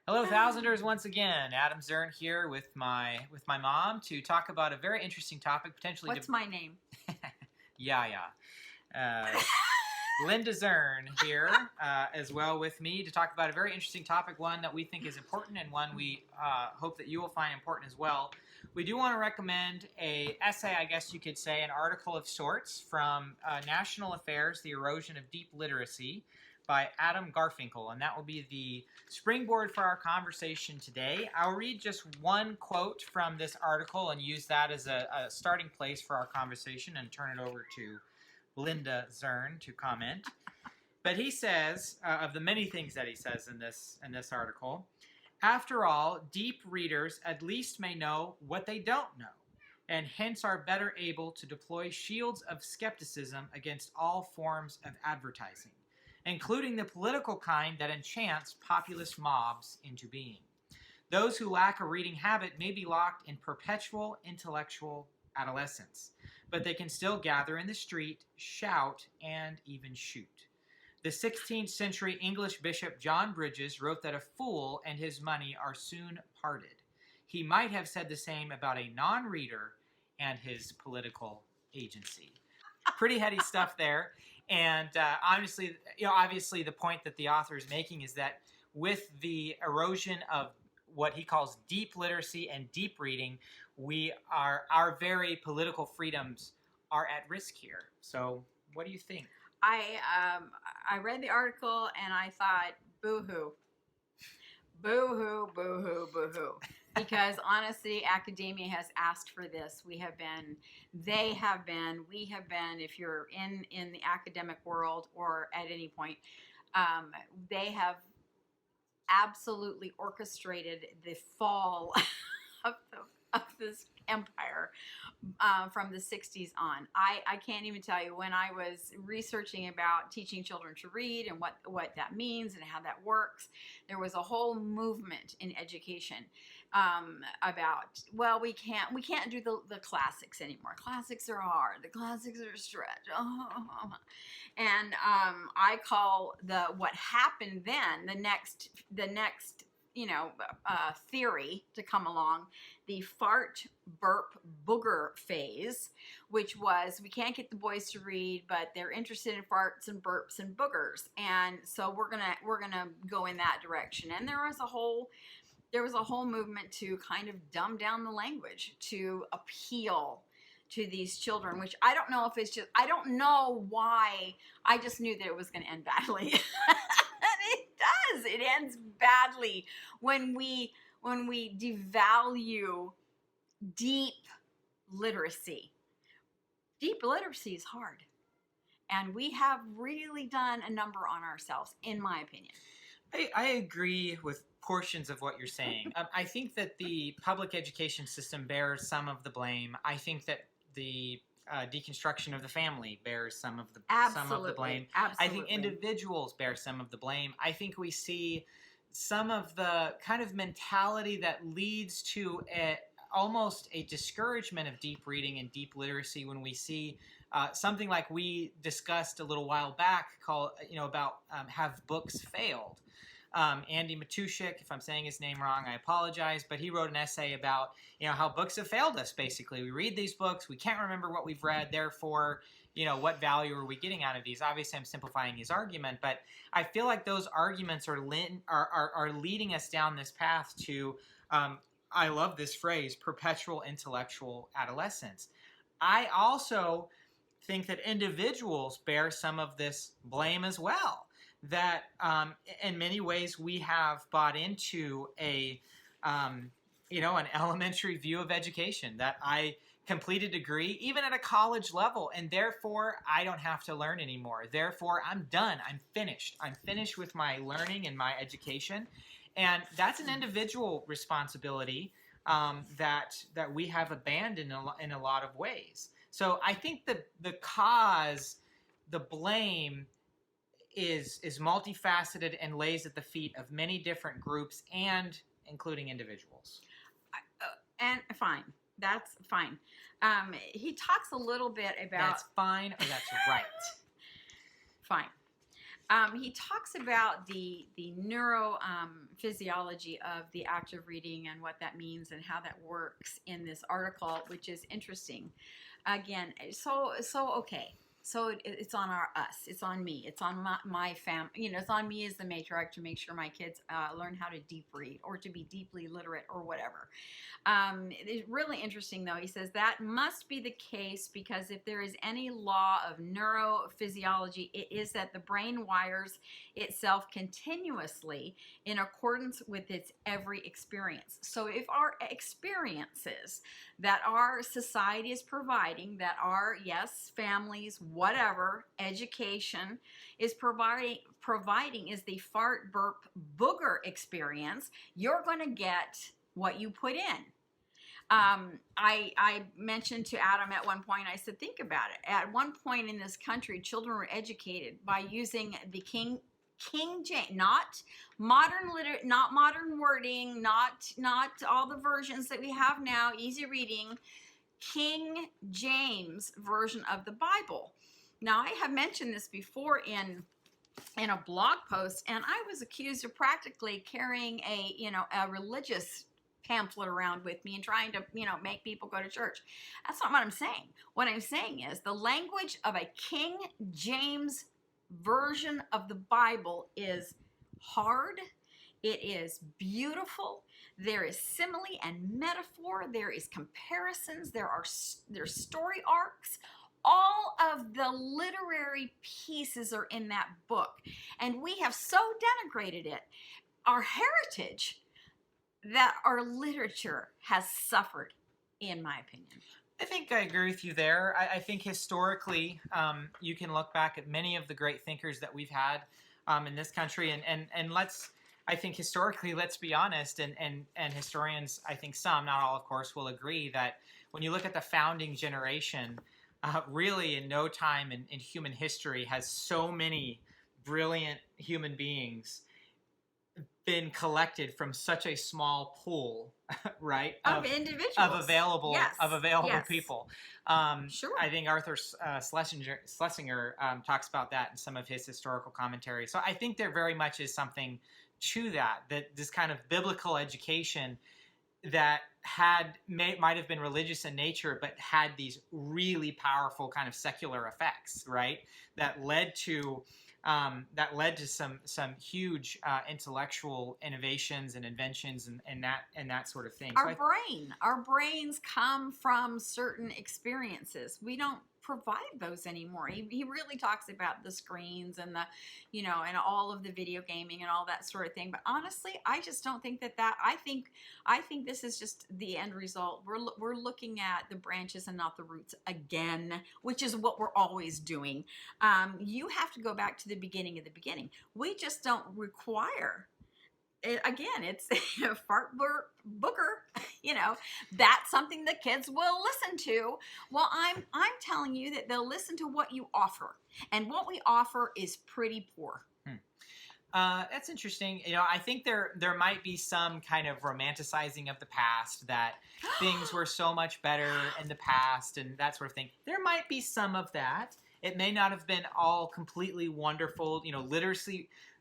Hello, Thousanders! Once again, Adam Zern here with my mom to talk about a very interesting topic, potentially. What's my name? Yeah. Linda Zern here as well with me to talk about a very interesting topic, one that we think is important and one we hope that you will find important as well. We do want to recommend a essay, I guess you could say, an article of sorts from National Affairs, The Erosion of Deep Literacy, by Adam Garfinkle, and that will be the springboard for our conversation today. I'll read just one quote from this article and use that as a starting place for our conversation and turn it over to Linda Zern to comment. But he says, of the many things that he says in this article, after all, deep readers at least may know what they don't know, and hence are better able to deploy shields of skepticism against all forms of advertising, including the political kind that enchants populist mobs into being. Those who lack a reading habit may be locked in perpetual intellectual adolescence, but they can still gather in the street, shout, and even shoot. The 16th century English bishop John Bridges wrote that a fool and his money are soon parted. He might have said the same about a non-reader and his political agency. Pretty heady stuff there. And obviously the point that the author is making is that with the erosion of what he calls deep literacy and deep reading, our very political freedoms are at risk here. So what do you think? I read the article and I thought, boo-hoo. Boo-hoo, boo-hoo, boo-hoo. Because honestly, academia has asked for this. We have been, if you're in the academic world or at any point, they have absolutely orchestrated the fall of this empire from the 60s on. I can't even tell you, when I was researching about teaching children to read and what that means and how that works, there was a whole movement in education about, well, we can't do the classics anymore. Classics are hard. The classics are a stretch. And I call what happened then the next theory to come along, the fart, burp, booger phase, which was, we can't get the boys to read, but they're interested in farts and burps and boogers, and so we're gonna go in that direction. And there was a whole movement to kind of dumb down the language to appeal to these children, which I don't know if it's just, I don't know why. I just knew that it was going to end badly. It ends badly when we devalue deep literacy. Deep literacy is hard, and we have really done a number on ourselves, in my opinion. I agree with portions of what you're saying. I think that the public education system bears some of the blame. I think that the deconstruction of the family bears some of the blame. Absolutely. I think individuals bear some of the blame. I think we see some of the kind of mentality that leads to almost a discouragement of deep reading and deep literacy when we see something like we discussed a little while back called, about have books failed. Andy Matushik, if I'm saying his name wrong, I apologize, but he wrote an essay about, how books have failed us, basically. We read these books, we can't remember what we've read, therefore, what value are we getting out of these? Obviously, I'm simplifying his argument, but I feel like those arguments are leading us down this path to, I love this phrase, perpetual intellectual adolescence. I also think that individuals bear some of this blame as well. That in many ways we have bought into an elementary view of education, that I complete a degree even at a college level, and therefore I don't have to learn anymore. Therefore I'm done. I'm finished with my learning and my education, and that's an individual responsibility that we have abandoned in a lot of ways. So I think that the blame is multifaceted and lays at the feet of many different groups, and including individuals. And fine, that's fine. He talks a little bit about... That's fine, or that's right? Fine. He talks about the neurophysiology of the act of reading and what that means and how that works in this article, which is interesting. Again, so okay. So it's on us. It's on me. It's on my family. It's on me as the matriarch to make sure my kids learn how to deep read or to be deeply literate or whatever. It's really interesting, though. He says that must be the case because if there is any law of neurophysiology, it is that the brain wires itself continuously in accordance with its every experience. So if our experiences that our society is providing, that our, yes, families, whatever, education is providing is the fart, burp, booger experience, you're going to get what you put in. I mentioned to Adam at one point, I said, think about it. At one point in this country, children were educated by using the King James, not modern wording, not all the versions that we have now, easy reading, King James version of the Bible. Now, I have mentioned this before in a blog post, and I was accused of practically carrying a religious pamphlet around with me and trying to, make people go to church. That's not what I'm saying. What I'm saying is the language of a King James version of the Bible is hard. It is beautiful. There is simile and metaphor. There is comparisons. There's story arcs. All of the literary pieces are in that book. And we have so denigrated it, our heritage, that our literature has suffered, in my opinion. I think I agree with you there. I think historically, you can look back at many of the great thinkers that we've had in this country, and I think historically, let's be honest, and historians, I think some, not all, of course, will agree that when you look at the founding generation, really in no time in human history has so many brilliant human beings been collected from such a small pool, right? Of individuals. Of available Yes. people. Sure. I think Arthur Schlesinger talks about that in some of his historical commentary. So I think there very much is something to that this kind of biblical education that might have been religious in nature, but had these really powerful kind of secular effects, right? That led to some huge intellectual innovations and inventions and that sort of thing. Our brains come from certain experiences. We don't provide those anymore. He really talks about the screens and the, and all of the video gaming and all that sort of thing. But honestly, I just don't think that I think this is just the end result. We're looking at the branches and not the roots again, which is what we're always doing. You have to go back to the beginning of the beginning. We just don't require again, it's fart, burp, booger, that's something the kids will listen to. Well, I'm telling you that they'll listen to what you offer. And what we offer is pretty poor. That's interesting. I think there might be some kind of romanticizing of the past, that things were so much better in the past and that sort of thing. There might be some of that. It may not have been all completely wonderful,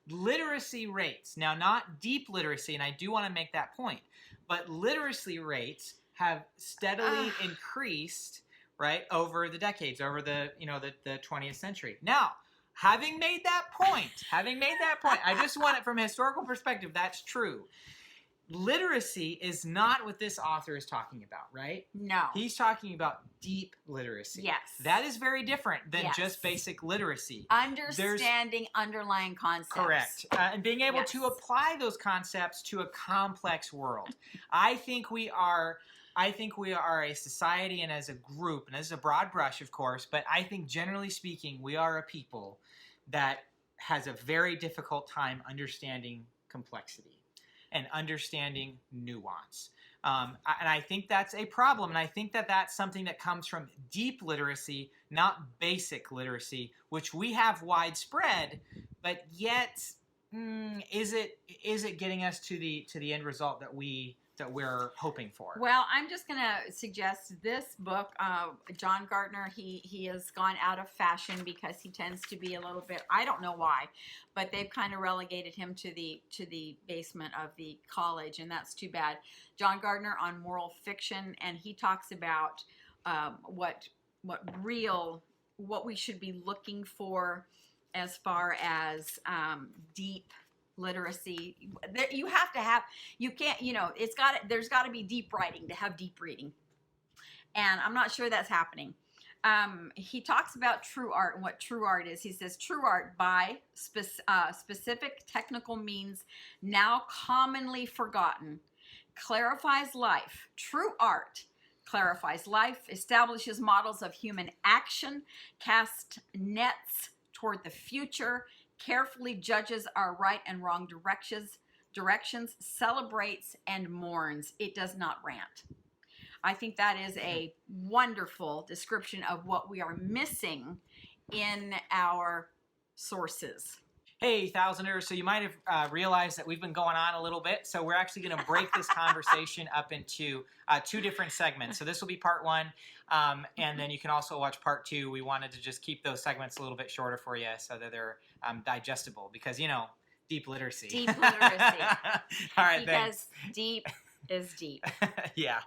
literacy rates. Now, not deep literacy, and I do want to make that point, but literacy rates have steadily increased, right, over the decades, over the 20th century. Now, having made that point, I just want it from a historical perspective, that's true. Literacy is not what this author is talking about, right? No. He's talking about deep literacy. Yes. That is very different than just basic literacy. Understanding underlying concepts. Correct. And being able to apply those concepts to a complex world. I think we are a society and as a group, and this is a broad brush, of course, but I think generally speaking, we are a people that has a very difficult time understanding complexity and understanding nuance. And I think that's a problem. And I think that that's something that comes from deep literacy, not basic literacy, which we have widespread, but yet is it getting us to the end result that we that we're hoping for? Well, I'm just going to suggest this book. John Gardner, he has gone out of fashion because he tends to be a little bit, I don't know why, but they've kind of relegated him to the basement of the college, and that's too bad. John Gardner on moral fiction, and he talks about what we should be looking for as far as deep literacy. You have to have, you can't, there's got to be deep writing to have deep reading, and I'm not sure that's happening. He talks about true art and what true art is. He says true art, by specific technical means now commonly forgotten, clarifies life. True art clarifies life, establishes models of human action, casts nets toward the future, carefully judges our right and wrong directions, celebrates and mourns. It does not rant. I think that is a wonderful description of what we are missing in our sources. Hey, Thousanders, so you might have realized that we've been going on a little bit, so we're actually going to break this conversation up into 2 different segments. So this will be part 1, and then you can also watch part 2. We wanted to just keep those segments a little bit shorter for you so that they're digestible, because, deep literacy. Deep literacy. All right, because thanks. Deep is deep. Yeah.